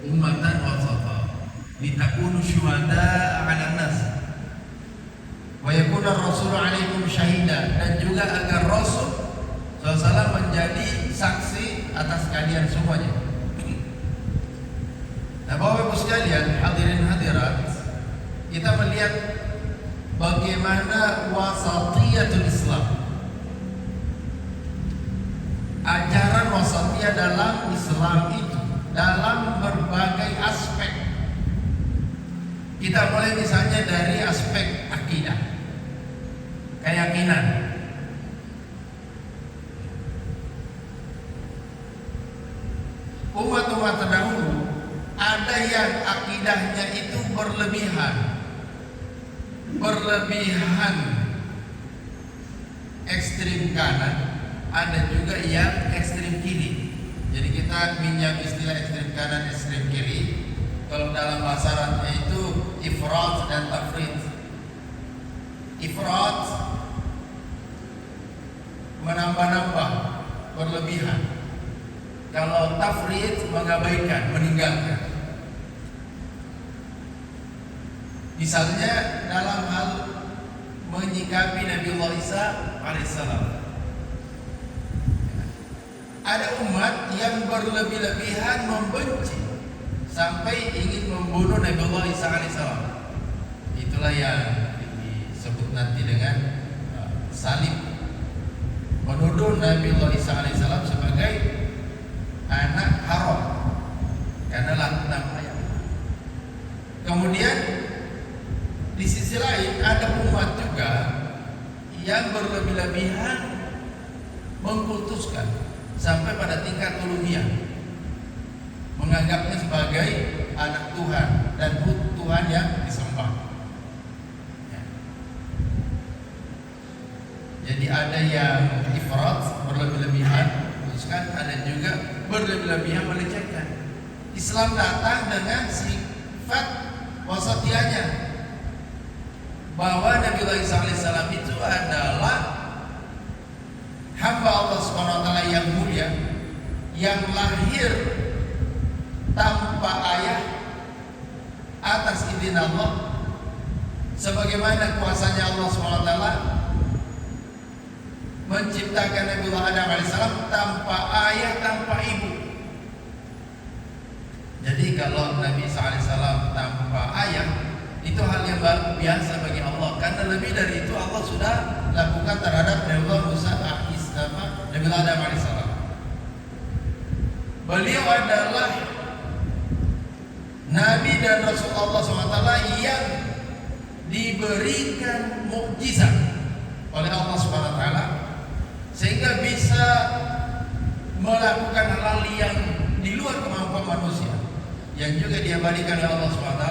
ummatan wasata litakunu syuhada'a 'alan nas wa yakuna ar-rasulu 'alaikum syahida, dan juga agar Rasul SAW menjadi saksi atas kalian semuanya. Nah, Bapak Ibu sekalian, hadirin hadirat, kita melihat bagaimana wasatiyatul Islam, ajaran wasatiyah dalam Islam itu dalam berbagai aspek. Kita mulai misalnya dari aspek akidah, keyakinan. Umat-umat terdahulu ada yang akidahnya itu berlebihan ekstrim kanan, ada juga yang ekstrim kiri. Jadi kita minjam istilah ekstrim kanan, ekstrim kiri. Kalau dalam bahasa Arabnya itu ifrat dan tafrid. Ifrat menambah-nambah, berlebihan. Kalau tafrid mengabaikan, meninggalkan. Misalnya dalam hal menyikapi Nabiullah Isa alaihissalam, ada umat yang berlebih-lebihan membenci sampai ingin membunuh Nabiullah Isa alaihissalam. Itulah yang disebut nanti dengan salib, menuduh Nabiullah Isa alaihissalam sebagai anak haram karena laknat ayat. Kemudian di sisi lain ada umat juga yang berlebih-lebihan mengkultuskan sampai pada tingkat uluhiyah, menganggapnya sebagai anak Tuhan dan Tuhan yang disembah. Jadi ada yang ifrat, berlebih-lebihan, ada juga berlebih-lebihan melecehkan. Islam datang dengan sifat wasatiyahnya, bahwa Nabi Isa alaihissalam itu adalah hamba Allah Subhanahu wa taala yang mulia, yang lahir tanpa ayah atas izin Allah, sebagaimana kuasanya Allah Subhanahu wa taala menciptakan Nabi Adam alaihissalam tanpa ayah, tanpa ibu. Jadi kalau Nabi Isa alaihissalam tanpa ayah, itu hal yang biasa bagi Allah, karena lebih dari itu Allah sudah lakukan terhadap Nabi Musa Nabi Adam alaihissalam. Beliau adalah Nabi dan Rasul Allah SWT yang diberikan mukjizat oleh Allah SWT, sehingga bisa melakukan hal-hal yang di luar kemampuan manusia, yang juga diabadikan oleh Allah SWT.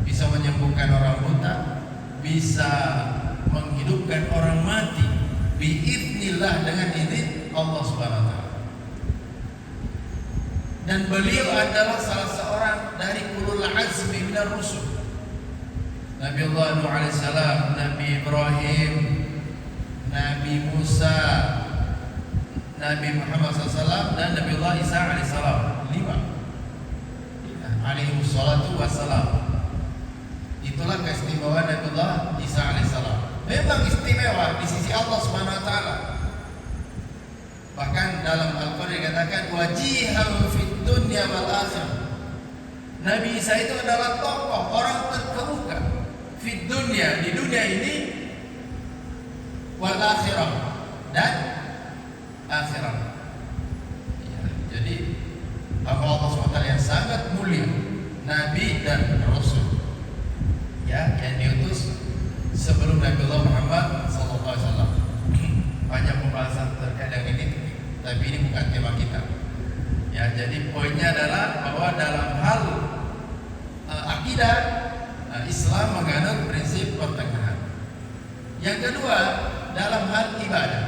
Bisa menyembuhkan orang buta, bisa menghidupkan orang mati biiznillah, dengan izin Allah Subhanahu wa taala. Dan beliau adalah salah seorang dari ulul azmi minar rusul. Nabi Allah Nuh alaihissalam, Nabi Ibrahim, Nabi Musa, Nabi Muhammad SAW, dan Nabi Allah Isa alaihissalam. 5 alaihi wassalatu wassalam. Itulah keistimewaan Nabiullah Isa alaihissalam. Memang istimewa di sisi Allah Subhanahu wa taala. Bahkan dalam Al-Qur'an dikatakan wajihan fid dunya wal akhirah. Nabi Isa itu adalah tokoh, orang terkemuka fid dunya, di dunia ini, wal akhirah, dan akhirat. Ya, jadi Allah SWT yang sangat mulia, Nabi dan Rasul, ya, yang diutus sebelum Nabiullah Muhammad SAW. Banyak pembahasan terkait dengan ini, tapi ini bukan tema kita. Ya, jadi poinnya adalah bahwa dalam hal akidah, Islam menganut prinsip pertengahan. Yang kedua, dalam hal ibadah,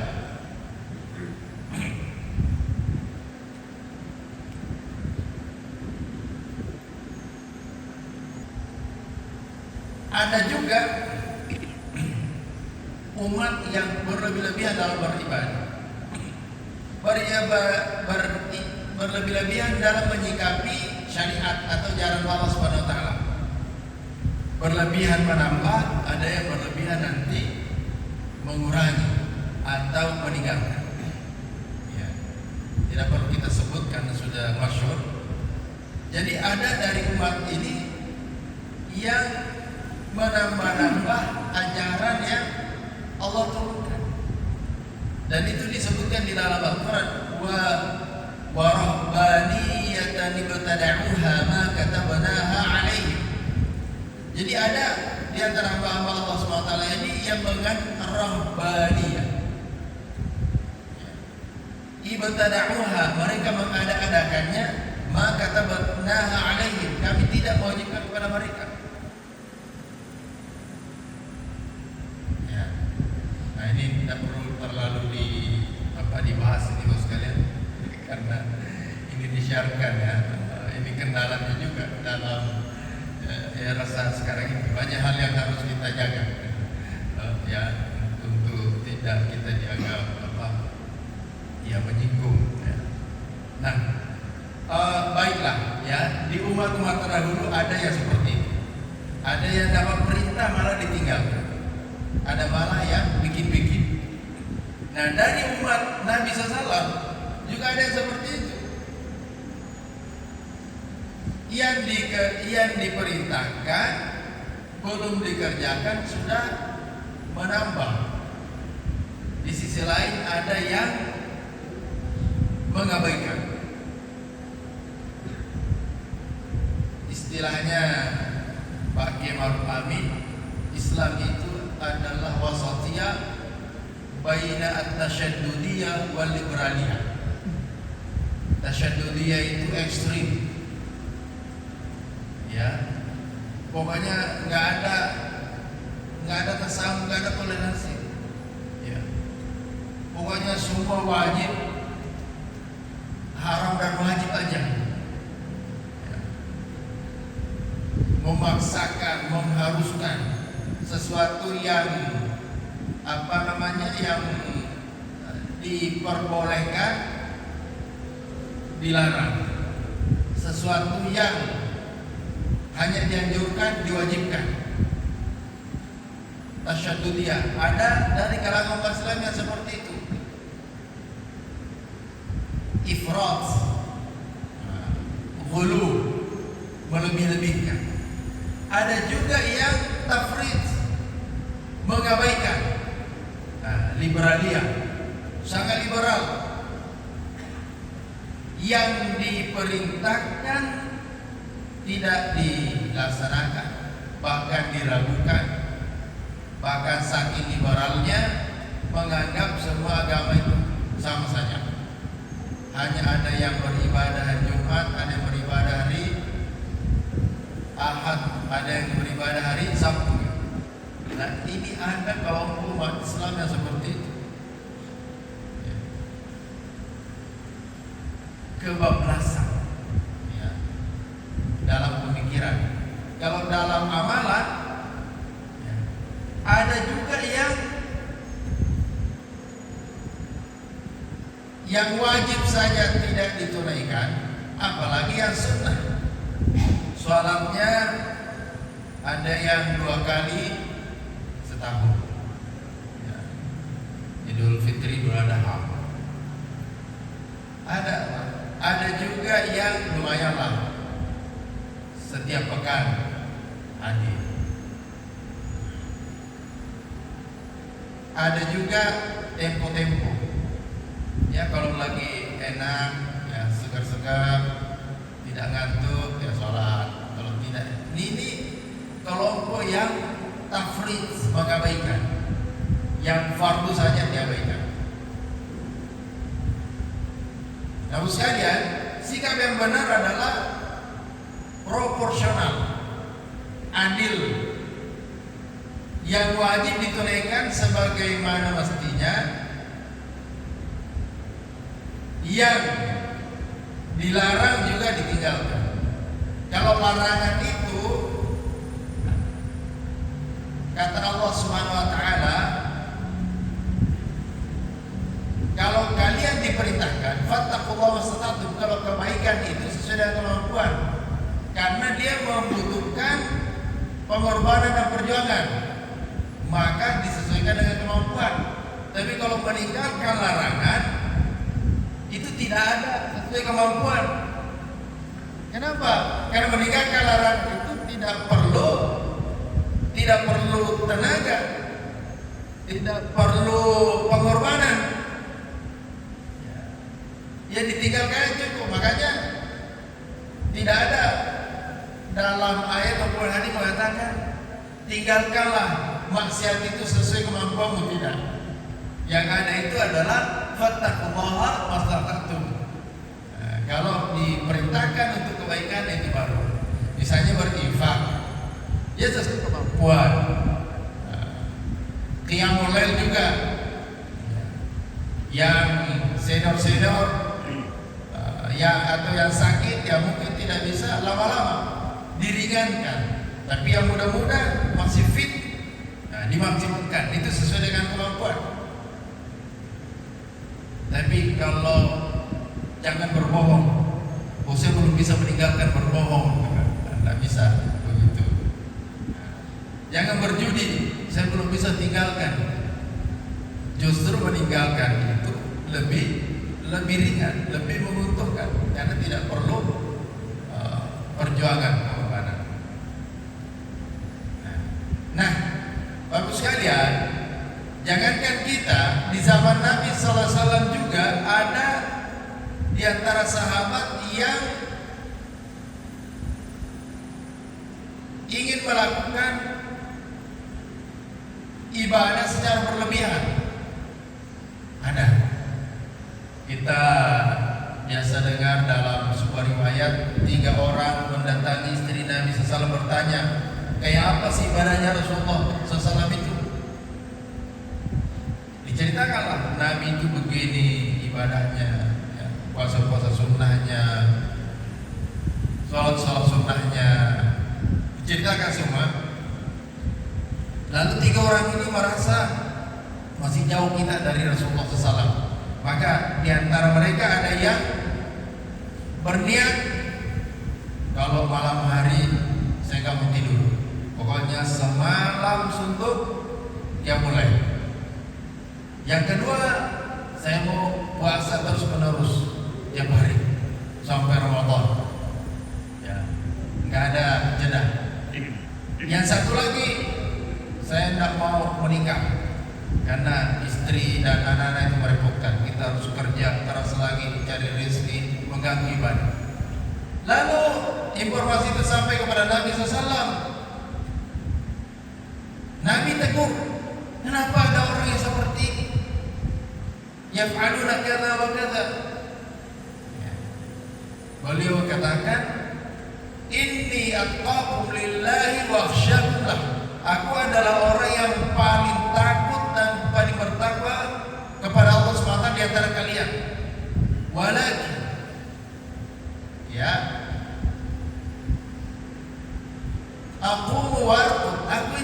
ada juga umat yang berlebih-lebihan dalam beribadah, berlebih-lebihan dalam menyikapi syariat atau jalan Allah Subhanahu wa taala. Berlebihan menambah, ada yang berlebihan nanti mengurangi atau meninggalkan. Ya. Tidak perlu kita sebut karena sudah masyhur. Jadi ada dari umat ini yang menambah-nambah ajaran yang Allah turunkan. Dan itu disebutkan di dalam Al-Quran, wa rahbaniyatan ibtada'uha ma katabnaha 'alaihim. Jadi ada di antara hamba-hamba Allah SWT ini yang mengandung rahbaniyah. Ibtada'uha, mereka mengada-adakannya, ma katabnaha 'alaihim, kami tidak mewajibkan kepada mereka. Ya. Nah, ini tidak perlu terlalu dibahas ini bos sekalian, karena ini disiarkan ya. Ini kendalanya juga dalam era sekarang ini, banyak hal yang harus kita jaga ya, untuk tidak kita dianggap menyinggung ya. Nah, baiklah ya, di umat-umat terdahulu ada yang seperti itu. Ada yang dapat perintah malah ditinggalkan, ada malah yang bikin-bikin. Nah, dari umat Nabi SAW juga ada yang seperti itu. Yang diperintahkan belum dikerjakan sudah menambah. Di sisi lain ada yang mengabaikan. Istilahnya Pak Kiai Ma'ruf Amin, Islam itu adalah wasatiyah baina at-tasyaddudiyah wal liberaliyah. Tasyaddudiyah itu ekstrim. Ya, pokoknya nggak ada tasawuf, nggak ada toleransi. Ya, pokoknya semua wajib, haram dan wajib aja. Ya. Memaksakan, mengharuskan sesuatu yang yang diperbolehkan dilarang, sesuatu yang hanya dianjurkan diwajibkan. Tasyaddudiyah ada dari kalangan umat Islam yang seperti itu. Ifrat, ghulu, melebih-lebihkan. Ada juga yang tafrid, mengabaikan. Liberaliyah, sangat liberal. Yang diperintahkan tidak dilaksanakan, bahkan diragukan. Bahkan saking liberalnya menganggap semua agama itu sama saja. Hanya ada yang beribadah hari Jumat, ada yang beribadah hari Ahad, ada yang beribadah hari Sabtu. Nah, ini ada kaum umat Islam yang seperti itu. Kebablasan ya, dalam pemikiran. Kalau dalam amalan ya, ada juga yang wajib saja tidak ditunaikan, apalagi yang sunnah. Sholatnya ada yang 2 kali setahun ya. Idul Fitri, Idul Adha. Ada juga yang lumayan lama, setiap pekan hadir. Ada juga tempo-tempo ya, kalau lagi enak ya, segar-segar, tidak ngantuk ya sholat. Kalau tidak, ini kelompok yang tafrid, mengabaikan, yang fardu saja diabaikan. Namun sekalian, sikap yang benar adalah proporsional, adil. Yang wajib ditunaikan sebagaimana mestinya, yang dilarang juga ditinggalkan. Kalau larangan itu, kata Allah Subhanahu wa taala, kalau kalian diperintahkan fattaqullaha mastata'tum, kalau kebaikan itu sesuai dengan kemampuan, karena dia membutuhkan pengorbanan dan perjuangan, maka disesuaikan dengan kemampuan. Tapi kalau meninggalkan larangan itu tidak ada sesuai kemampuan. Kenapa? Karena meninggalkan larangan itu tidak perlu tenaga, tidak perlu pengorbanan. Ya ditinggalkan cukup. Makanya tidak ada dalam ayat maupun hadis mengatakan tinggalkanlah maksiat itu sesuai kemampuanmu, tidak. Yang ada itu adalah fattaqullaha mastata'tum. Kalau diperintahkan untuk kebaikan itu baru. Misalnya berinfak, ya sesuai kemampuan. Qiyamul lail juga. Yang senior atau yang sakit ya mungkin tidak bisa lama-lama, diringankan. Tapi yang muda-muda masih fit, dimaksimalkan. Itu sesuai dengan kemampuan. Tapi kalau jangan berbohong, saya belum bisa meninggalkan berbohong, tidak bisa begitu. Jangan berjudi, saya belum bisa tinggalkan. Justru meninggalkan itu lebih ringan, lebih menguntungkan karena tidak perlu perjuangan pengorbanan. Nah, Bapak sekalian, jangankan kita, di zaman Nabi SAW juga ada di antara sahabat yang ingin melakukan ibadah secara berlebihan. Ada. Kita biasa dengar dalam sebuah riwayat 3 orang mendatangi istri Nabi SAW bertanya, kayak apa sih ibadahnya Rasulullah SAW itu? Diceritakanlah Nabi itu begini ibadahnya, ya, puasa-puasa sunnahnya, sholat-sholat sunnahnya, diceritakan semua. Lalu 3 orang ini merasa masih jauh kita dari Rasulullah SAW. Maka di antara mereka ada yang berniat, kalau malam hari saya nggak mau tidur, pokoknya semalam suntuk dia mulai. Yang kedua, saya mau puasa terus menerus tiap hari sampai Ramadan, ya, nggak ada jeda. Yang satu lagi, saya tidak mau menikah karena istri dan anak-anak itu merepotkan. Kita harus kerja keras lagi mencari rezeki, mengganggu ibadah. Lalu informasi itu sampai kepada Nabi SAW. Nabi tegur, kenapa ada orang yang seperti ini? Yaf'aluna kadza wa kadza. Beliau katakan, inni atqakum lillahi wa akhsyakum lah. Aku adalah orang yang paling takut dan paling bertakwa kepada Allah SWT di antara kalian. Walakin, ya, aku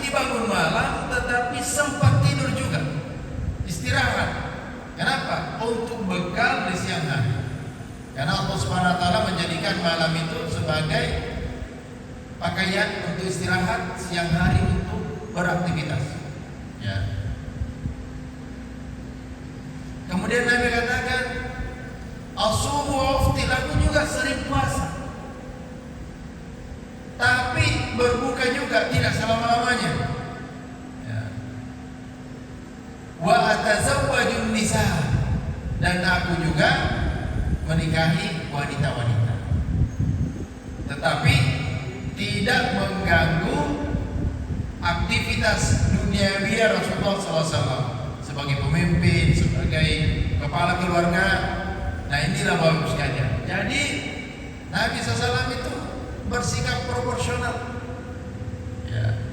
ini bangun malam tetapi sempat tidur juga, istirahat. Kenapa? Untuk bekal di siang hari. Karena Allah SWT menjadikan malam itu sebagai pakaian untuk istirahat, siang hari untuk beraktivitas. Ya. Kemudian Nabi katakan, asumu wa uftir, aku juga sering puasa, tapi berbuka juga tidak selama-lamanya. Ya. Wa atazawwajun nisa, dan aku juga menikahi wanita-wanita, tetapi tidak mengganggu aktivitas duniawi Rasulullah SAW sebagai pemimpin, sebagai kepala keluarga. Nah, inilah Bapak sekalian. Jadi Nabi SAW itu bersikap proporsional. Ya,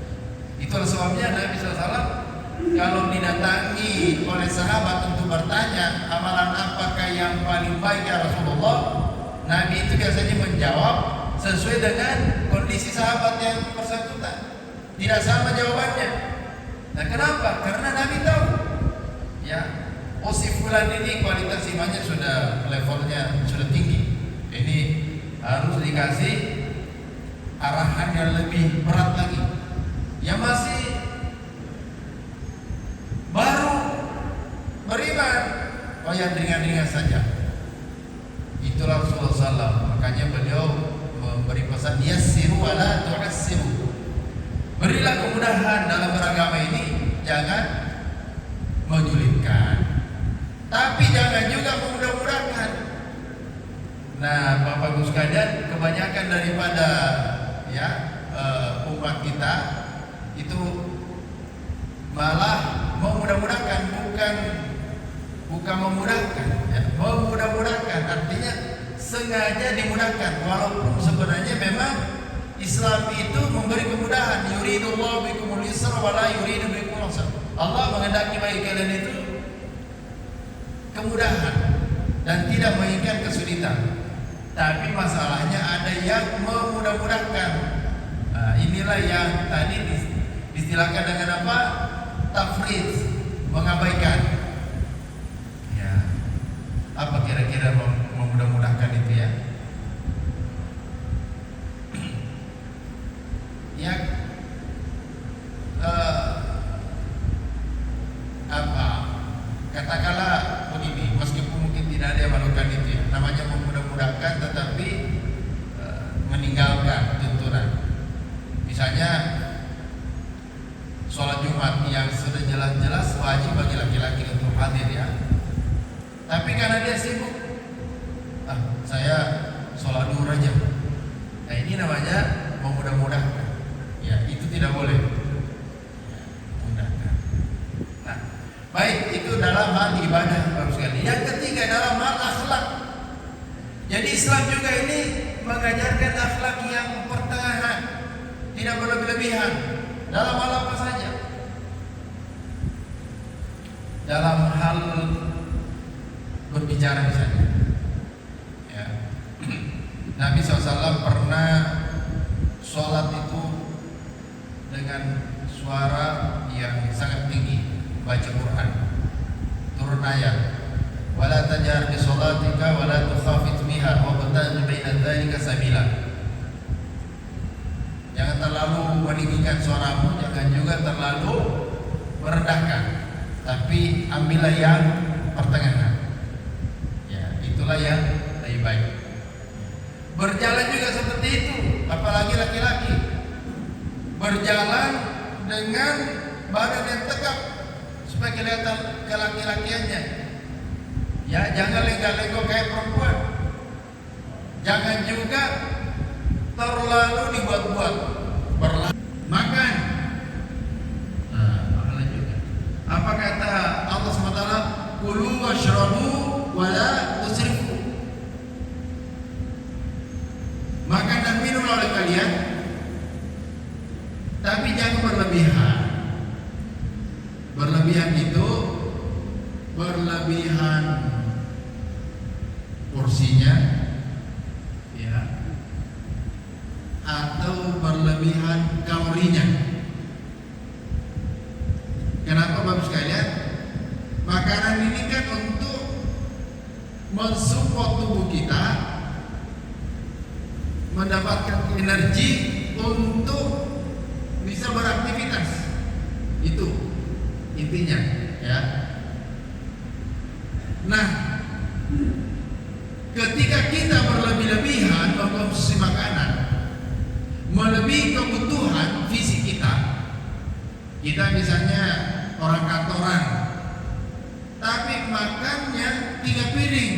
itulah sebabnya Nabi SAW kalau didatangi oleh sahabat untuk bertanya amalan apakah yang paling baik ya Rasulullah, Nabi itu biasanya menjawab sesuai dengan kondisi sahabat yang bersangkutan. Tidak sama jawabannya. Nah, kenapa? Karena Nabi tahu, ya, si fulan ini kualitas imannya sudah levelnya sudah tinggi. Ini harus dikasih arahan yang lebih berat lagi. Yang masih baru beriman, oh yang ringan-ringan saja. Itulah Rasulullah SAW. Makanya beliau memberi pesan, yassiru wala tu'assiru. Berilah kemudahan dalam beragama ini, jangan menyulitkan, tapi jangan juga memudah-mudahkan. Nah, Bapak Ibu sekalian, kebanyakan daripada umat kita itu malah memudah-mudahkan, bukan memudahkan, memudah-mudahkan artinya sengaja dimudahkan, walaupun sebenarnya memang Islam itu memberi kemudahan. Yuridullahu bikumul yusra wa la yuridu bikumul usra. Allah menghendaki bagi kalian itu kemudahan dan tidak menginginkan kesulitan. Tapi masalahnya ada yang memudah-mudahkan. Nah, inilah yang tadi istilahkan dengan apa? Tafrid, mengabaikan. Ya. Apa kira-kira memudah-mudahkan itu ya? Ya, katakanlah begini, meskipun mungkin tidak ada yang melakukan itu ya, namanya memudah-mudahkan tetapi meninggalkan tuntunan. Misalnya sholat Jumat yang sudah jelas-jelas wajib bagi laki-laki untuk hadir ya, tapi karena dia sibuk, saya sholat duhur aja. Nah, ini namanya memudah-mudahkan. Ya, itu tidak boleh. Mudahkan. Nah, baik, itu dalam hal ibadah baru sekali. Yang ketiga dalam hal akhlak. Jadi Islam juga ini mengajarkan akhlak yang pertengahan, tidak berlebih-lebihan. Dalam hal apa saja? Dalam hal berbicara misalnya. Ya. Nabi SAW pernah sholat itu dengan suara yang sangat tinggi, baca Quran, turun ayat, wala tajhar bi sholatika wala tukhafit biha wabtaghi baina dzalika sabila. Jangan terlalu meninggikan suaramu, jangan juga terlalu merendahkan, tapi ambillah yang pertengahan. Ya, itulah yang lebih baik. Berjalan juga seperti itu, apalagi laki-laki. Berjalan dengan badan yang tegap supaya kelihatan kelaki-lakiannya. Ya, jangan lengkap-lengkap kayak perempuan. Jangan juga terlalu dibuat-buat. Makan. Nah, makanan juga. Apa kata Allah SWT? Kulu washrabu wala tusrifu. Makan dan minum oleh kalian, tapi jangan berlebihan. Berlebihan itu berlebihan porsinya, ya, atau berlebihan kalorinya. Kenapa Bapak sekalian? Makanan ini kan untuk mensupport tubuh kita mendapatkan energi untuk bisa beraktivitas. Itu intinya, ya. Nah, ketika kita berlebih-lebihan mengkonsumsi makanan melebihi kebutuhan fisik kita misalnya orang kantoran, tapi makannya 3 piring,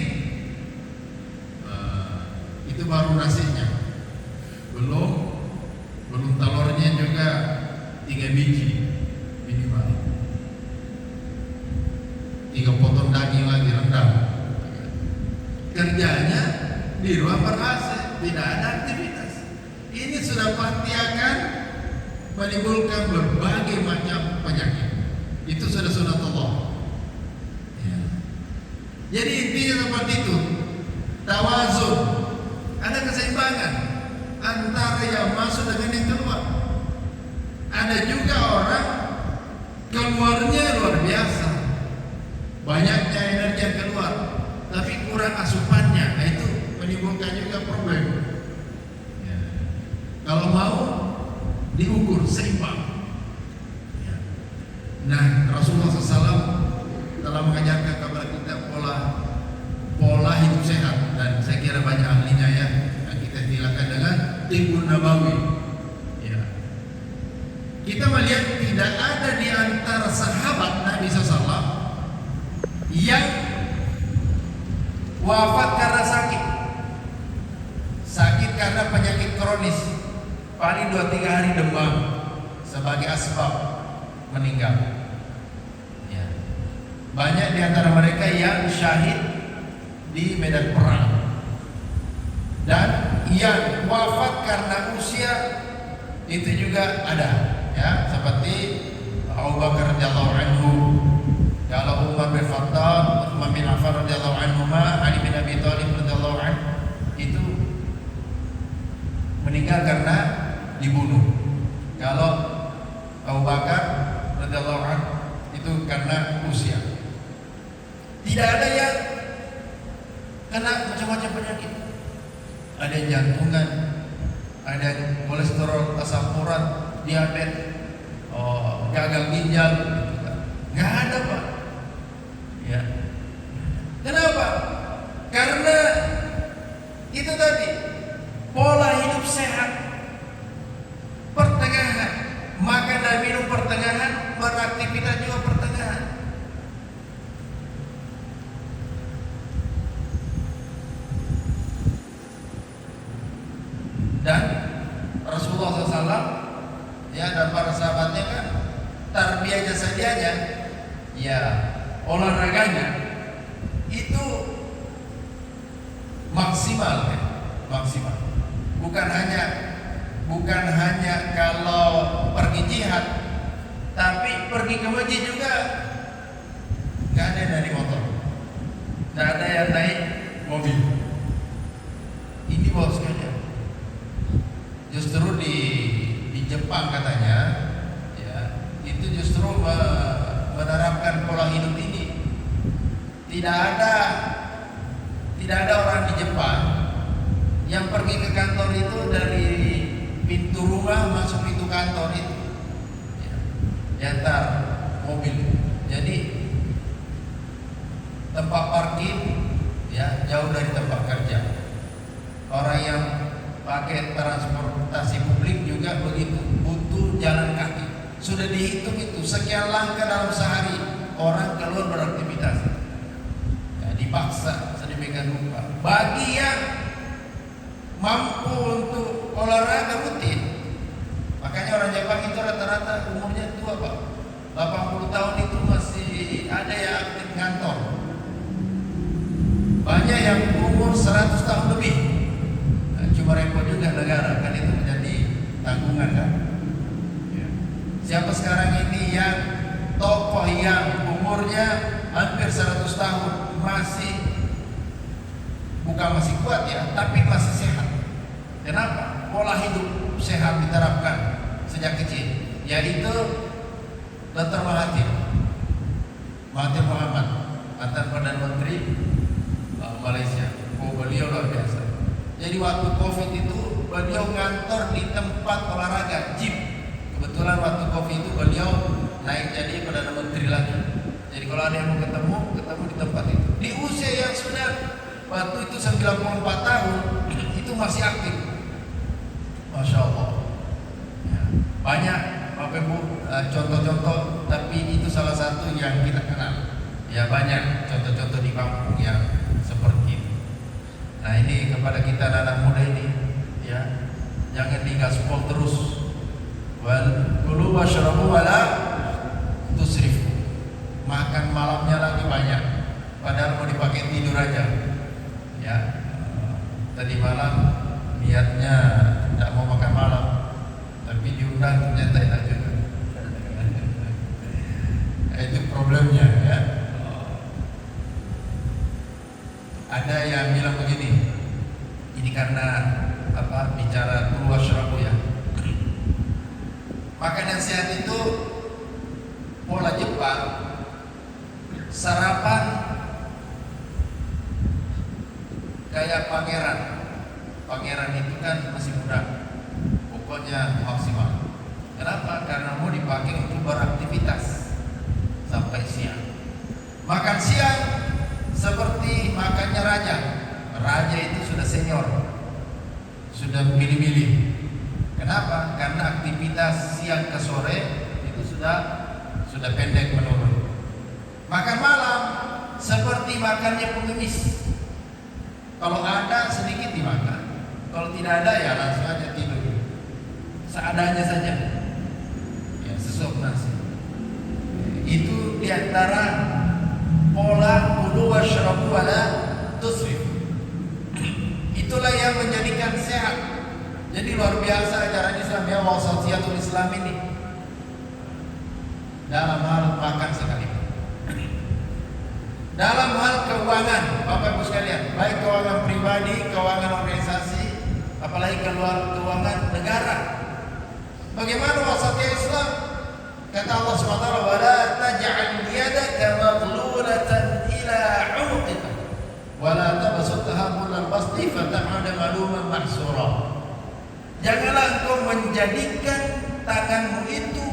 itu baru nasinya, belum telurnya juga 3 biji minimal, 3 potong daging lagi rendang. Kerjanya di ruang ber-AC, tidak ada aktivitas. Ini sudah pasti akan menimbulkan berbagai macam penyakit. Itu sudah sunatullah. Ya. Jadi intinya seperti itu. Tawazun, ada keseimbangan antara yang masuk dengan yang keluar. Ada juga orang keluarnya luar biasa, banyaknya energi yang keluar, tapi kurang asupannya. Nah, itu menimbulkan juga problem. Ya. Kalau mau diukur seimbang. Ya. Nah, Rasulullah SAW telah mengajarkan kepada kita pola hidup sehat, dan saya kira banyak ahlinya ya. Yang kita istilahkan dengan Tibbun Nabawi. Ya. Kita melihat tidak ada di antara sahabat Nabi SAW yang wafat karena sakit karena penyakit kronis, paling 2-3 hari demam sebagai asbab meninggal. Ya. Banyak di antara mereka yang syahid di medan perang, dan yang wafat karena usia itu juga ada, ya, seperti Abu Bakar radhiyallahu anhu, kalau Umar bin Khattab, Utsman bin Affan radhiyallahu anhuma, Ali bin Abi Thalib radhiyallahu anhu itu meninggal karena dibunuh. Kalau Abu Bakar radhiyallahu anhu itu karena usia. Tidak ada yang kena macam-macam penyakit. Ada yang jantungan, ada yang kolesterol, asam urat, diabetes, gagal ginjal, nggak ada, Pak. Ya. Kenapa? Karena itu tadi pola hidup sehat, pertengahan, makan dan minum pertengahan, beraktivitas juga pertengahan. Dan Rasulullah SAW ya, dan para sahabatnya kan tarbiyah jasadianya, ya, olahraganya itu maksimal, ya, maksimal. Bukan hanya kalau pergi jihad, tapi pergi ke masjid juga nggak ada yang naik motor, nggak ada yang naik mobil. Ini bos sekalian. Justru di Jepang katanya, ya, itu justru menerapkan pola hidup ini. Tidak ada orang di Jepang yang pergi ke kantor itu dari pintu rumah masuk pintu kantor itu, ya, diantar mobil. Jadi tempat parkir, ya, jauh dari tempat kerja. Orang yang pakai transportasi publik juga begitu, butuh jalan kaki. Sudah dihitung itu sekian langkah dalam sehari orang keluar beraktivitas, ya, dipaksa sedemikian rupa. Bagi yang mampu untuk olahraga rutin, makanya orang Jepang itu rata-rata umurnya tua, Pak. 80 tahun itu masih ada yang aktif ngantor. Banyak yang umur 100 tahun lebih. Cuma repot juga negara, kan itu menjadi tanggungan, kan. Ya. Siapa sekarang ini yang tokoh yang umurnya hampir 100 tahun bukan masih kuat ya, tapi masih sehat. Kenapa? Pola hidup sehat diterapkan sejak kecil, yaitu Dr. Mahathir Muhammad, mantan Perdana Menteri Malaysia. Beliau luar biasa. Jadi waktu COVID itu beliau ngantor di tempat olahraga, gym. Kebetulan waktu COVID itu beliau naik jadi Perdana Menteri lagi. Jadi kalau ada yang mau ketemu di tempat itu. Di usia yang sudah waktu itu 94 tahun itu masih aktif. Masya Allah. Ya, banyak Bapak Ibu contoh-contoh, tapi itu salah satu yang kita kenal. Ya, banyak contoh-contoh di kampung yang seperti itu. Nah, ini kepada kita anak muda ini, ya, jangan digaspol terus. Wal kulu washrabu wala tusrifu. Makan malamnya lagi banyak, padahal mau dipakai tidur aja. Ya, tadi malam niatnya tidak mau makan malam, tapi diundang ternyata enak juga. Itu problemnya, ya. Ada yang bilang begini, ini karena bicara kulu washrabu, ya. Makanan sehat itu pola Jepang, sarapan kayak pangeran. Pangeran itu kan masih muda, pokoknya maksimal. Kenapa? Karena mau dipakai untuk beraktivitas sampai siang. Makan siang seperti makannya raja. Raja itu sudah senior, sudah milih-milih. Kenapa? Karena aktivitas siang ke sore itu sudah pendek menurun. Makan malam seperti makannya pengemis. Kalau ada sedikit dimakan, kalau tidak ada ya langsung aja tidur. Seadanya saja. Ya, sesuap nasi. Itu diantara pola kulu washrabu wala tusrif. Itulah yang menjadikan sehat. Jadi luar biasa ajaran Islam ya, wasatiyatul Islam ini dalam hal makan sekalipun. Dalam hal keuangan, Bapak Ibu sekalian, baik keuangan pribadi, keuangan organisasi, apalagi keuangan negara. Bagaimana wasatiyah Islam? Kata Allah SWT, "Wala taj'al yadaka maghlulatan ila 'unuqika wa la tabsutha kullal basti fataq'uda maluman mahsura." Janganlah engkau menjadikan tanganmu itu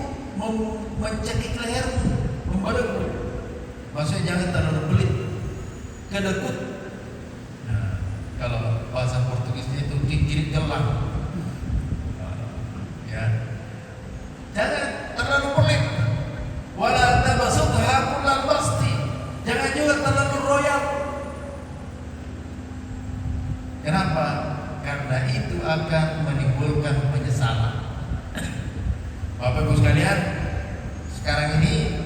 mencekik lehermu, membelenggu. Maksudnya jangan terlalu pelit, kedekut. Nah, kalau bahasa Portugisnya itu kikirit gelang. Ya. Jangan terlalu pelit. Wala tabsutha kullal basti. Jangan juga terlalu royal. Kenapa? Karena itu akan menimbulkan penyesalan. Bapak Ibu sekalian, sekarang ini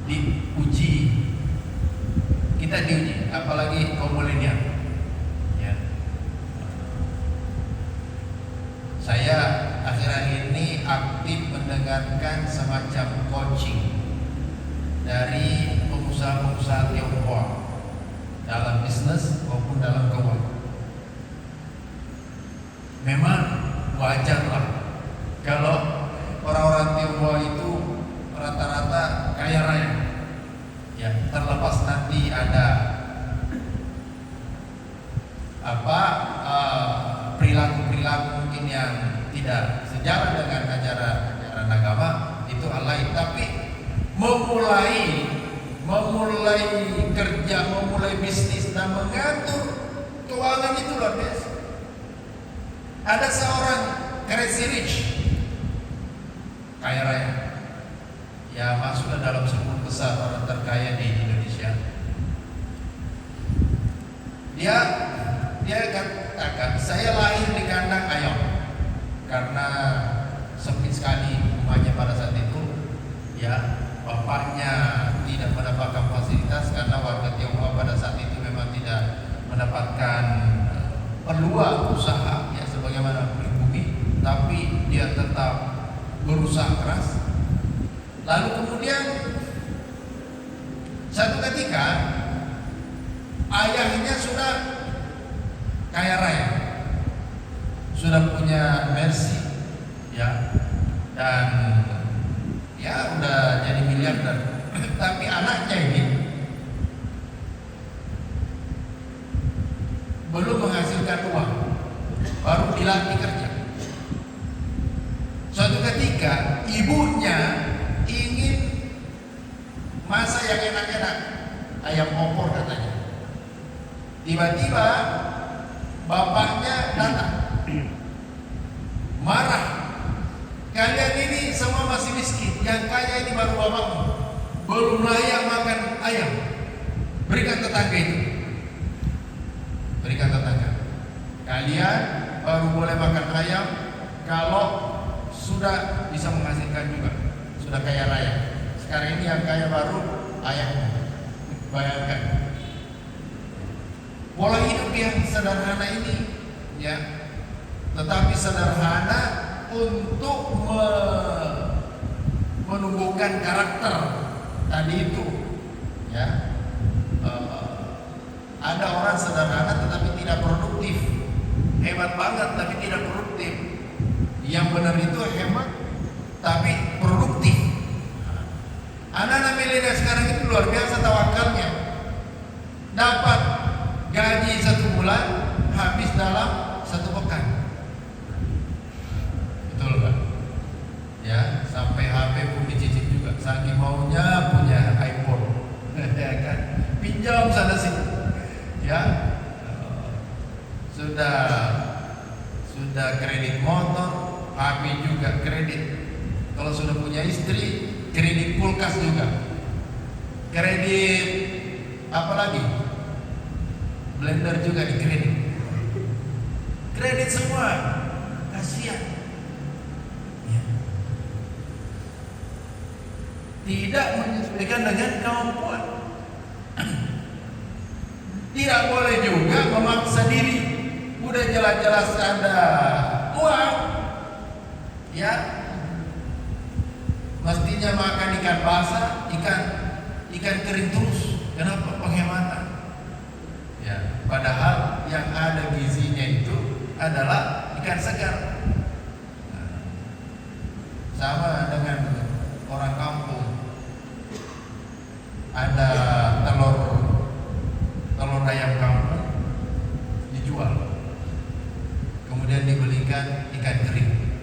diuji, kita diuji, apalagi kaum milenial. Ya. Saya akhir-akhir ini aktif mendengarkan semacam coaching dari pengusaha-pengusaha Tionghoa dalam bisnis maupun dalam keuangan. Memang wajarlah kalau orang-orang Tionghoa itu rata-rata kaya raya. Ya, terlepas nanti ada perilaku-perilaku mungkin yang tidak sejalan dengan ajaran agama, itu hal lain. Tapi memulai kerja, memulai bisnis dan mengatur keuangan itu luar biasa. Ada seorang crazy rich, kaya raya, ya masuklah dalam 10 besar orang terkaya di Indonesia. Dia katakan, saya lahir di kandang ayam karena sempit sekali rumahnya pada saat itu. Ya, bapaknya tidak mendapatkan fasilitas karena warga Tionghoa pada saat itu memang tidak mendapatkan peluang usaha ya sebagaimana pribumi, tapi dia tetap berusaha keras. Lalu kemudian satu ketika ayahnya sudah kaya raya, sudah punya Mercy ya, dan ya udah jadi miliarder. Tapi anaknya ini belum menghasilkan uang, baru dilatih kerja. Suatu ketika ibunya ingin masak yang enak-enak, ayam opor katanya. Tiba-tiba bapaknya datang, marah. Kalian ini semua masih miskin, yang kaya ini baru bapakmu, belum layak makan ayam. Berikan tetangga itu, berikan tetangga. Kalian baru boleh makan ayam kalau sudah bisa menghasilkan juga, sudah kaya raya. Sekarang ini yang kaya baru ayammu. Bayangkan pola hidup yang sederhana ini ya, tetapi sederhana untuk menumbuhkan karakter tadi itu ya. Ada orang sederhana tetapi tidak produktif, hebat banget tapi tidak produktif. Yang benar itu hebat tapi produktif. Anak-anak milenial sekarang itu luar biasa tawakalnya. Dapat gaji 1 bulan habis dalam 1 pekan. saking maunya punya iPhone, ya kan? Pinjam sana sini, ya. Sudah kredit motor, HP juga kredit. Kalau sudah punya istri, kredit kulkas juga, kredit apa lagi? Blender juga di kredit semua. Kasihan. Ya. Tidak menyesuaikan dengan kemampuan. Tidak boleh juga memaksa diri. Udah jelas-jelas ada uang, ya, mestinya makan ikan basah, ikan kering terus. Kenapa? Penghematan. Ya, padahal yang ada gizinya itu adalah ikan segar. Nah, sama dengan orang kampung, ada telur ayam kampung dijual, kemudian dibelikan ikan kering.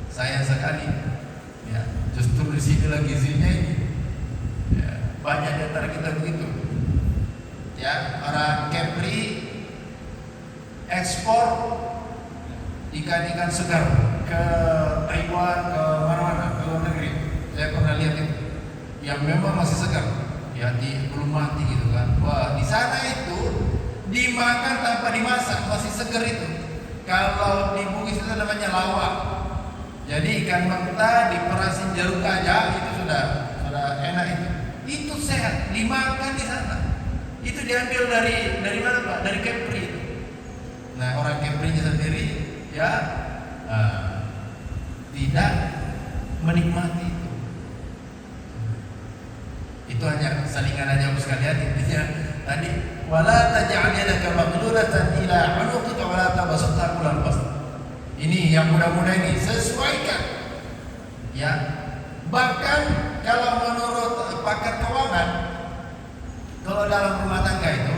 Sayang sekali, ya, justru di sini lagi gizinya ini. Ya, banyak di antara kita begitu. Ya, orang Kepri ekspor ikan-ikan segar ke Taiwan, ke mana-mana, ke luar negeri. Saya pernah lihat itu, yang memang masih segar, ya, belum mati gitu kan. Wah, di sana itu dimakan tanpa dimasak, masih segar itu. Kalau di Bugis itu namanya lawak. Jadi ikan mentah diperasin jeruk aja itu sudah enak itu. Itu sehat, dimakan di sana. Itu diambil dari mana Pak? Dari Kepri. Nah, orang Keprinya sendiri ya tidak menikmati itu. Itu hanya salingan aja Bapak sekalian. Intinya tadi wala taj'al yadaka maghlulatan ila 'unuqika wala tabsutha kullal bast. Ini yang mudah-mudah ini sesuaikan. Ya. Bahkan kalau menurut pakar keuangan, kalau dalam rumah tangga itu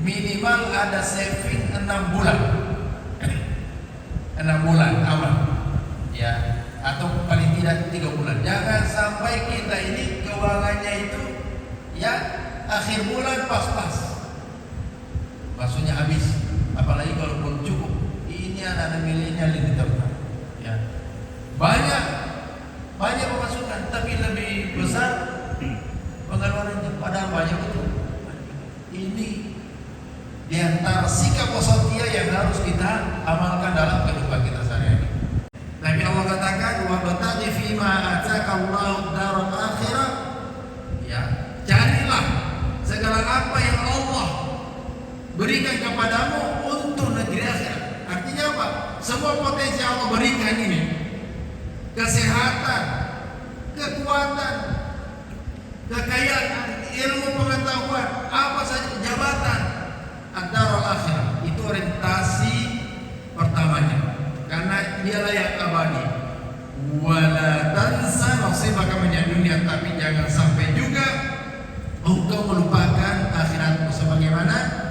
minimal ada saving 6 bulan. 6 bulan aman. Ya, atau paling tidak 3 bulan. Jangan sampai kita ini keuangannya itu ya akhir bulan pas-pas. Maksudnya habis. Apalagi kalau belum cukup. Ini anak-anak milenial ini terkenal. Ya. Banyak pemasukan tapi lebih besar pengeluarannya, padahal banyak betul. Ini di antara sikap wasatiyah yang harus kita amalkan dalam kehidupan kita sehari-hari. Nabi Allah katakan wa bataghi fima ataka Allahu daral akhirah. Ya, carilah segala apa yang Allah berikan kepadamu untuk negeri akhirat. Artinya apa? Semua potensi Allah berikan ini, kesehatan, kekuatan, kekayaan, ilmu pengetahuan, apa saja, jabatan, ad-darul akhirah itu orientasi pertamanya, karena dialah yang abadi. Wala tansa nasibaka minad dunya, tapi jangan sampai juga engkau melupakan akhiratmu, sebagaimana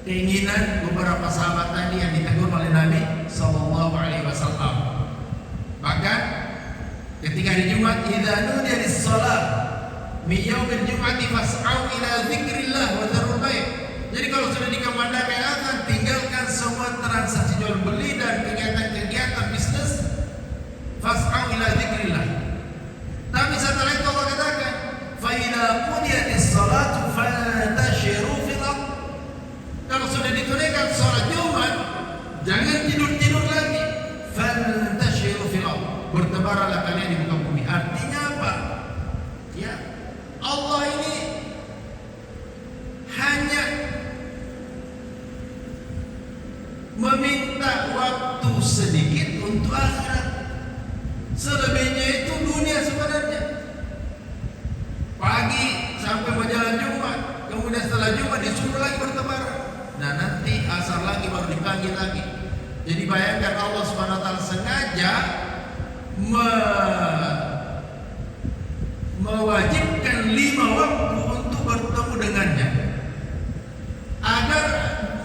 keinginan beberapa sahabat tadi yang ditegur oleh Nabi sallallahu alaihi wasallam. Bahkan ketika hari Jumat, idza nudiya lis-shalah min yaumil jum'ati fas'au ila dzikrillah wa dzarul bai'. Jadi kalau sudah dikumandangkan azan, tinggalkan semua transaksi jual beli dan kegiatan-kegiatan bisnis, fas'au ila dzikrillah. Tapi setelah itu Allah katakan, fa idza qudiyatis salatu fantashiru fil ardh. Kalau sudah ditunaikan salat Jumat, jangan tidur-tidur lagi. Fantashiru fil ardh. Bertebaranlah kalian di muka bumi. Artinya apa? Ya, Allah ini hanya meminta waktu sedikit untuk akhirat. Selebihnya itu dunia sebenarnya. Pagi sampai menjelang Jumat, kemudian setelah Jumat disuruh lagi bertebaran. Nah, nanti asar lagi baru dipanggil lagi. Jadi bayangkan Allah Subhanahu wa taala sengaja mewajibkan 5 waktu untuk bertemu dengannya, agar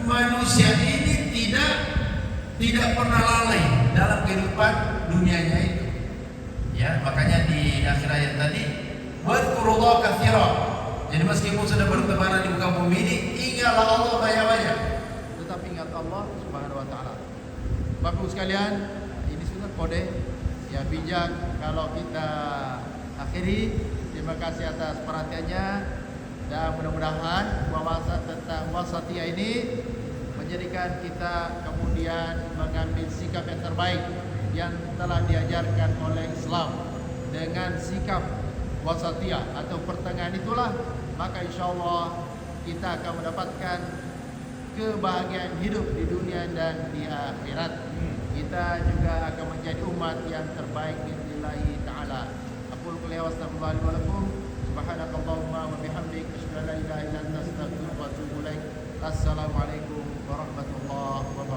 manusia ini tidak pernah lalai dalam kehidupan dunianya itu. Ya, makanya di akhir ayat tadi, wadhkurullaha katsira. Jadi meskipun sudah bertebaran di muka bumi ini, ingatlah Allah banyak-banyak. Tetap ingat Allah Subhanahu wa taala. Bapak Ibu sekalian, ini sudah kode ya bijak kalau kita akhiri. Terima kasih atas perhatiannya dan mudah-mudahan wawasan tentang wasatiyah ini menjadikan kita kemudian mengambil sikap yang terbaik yang telah diajarkan oleh Islam. Dengan sikap wasatiyah atau pertengahan itulah, maka insyaallah kita akan mendapatkan kebahagiaan hidup di dunia dan di akhirat. Kita juga akan menjadi umat yang terbaik billahi taala. Aqulu qouli wa astaghfirullahi wa lakum. Subhanakallahumma wa bihamdik asyhadu an la ilaha illa anta astaghfiruka wa atubu ilaik. Assalamualaikum warahmatullahi wabarakatuh.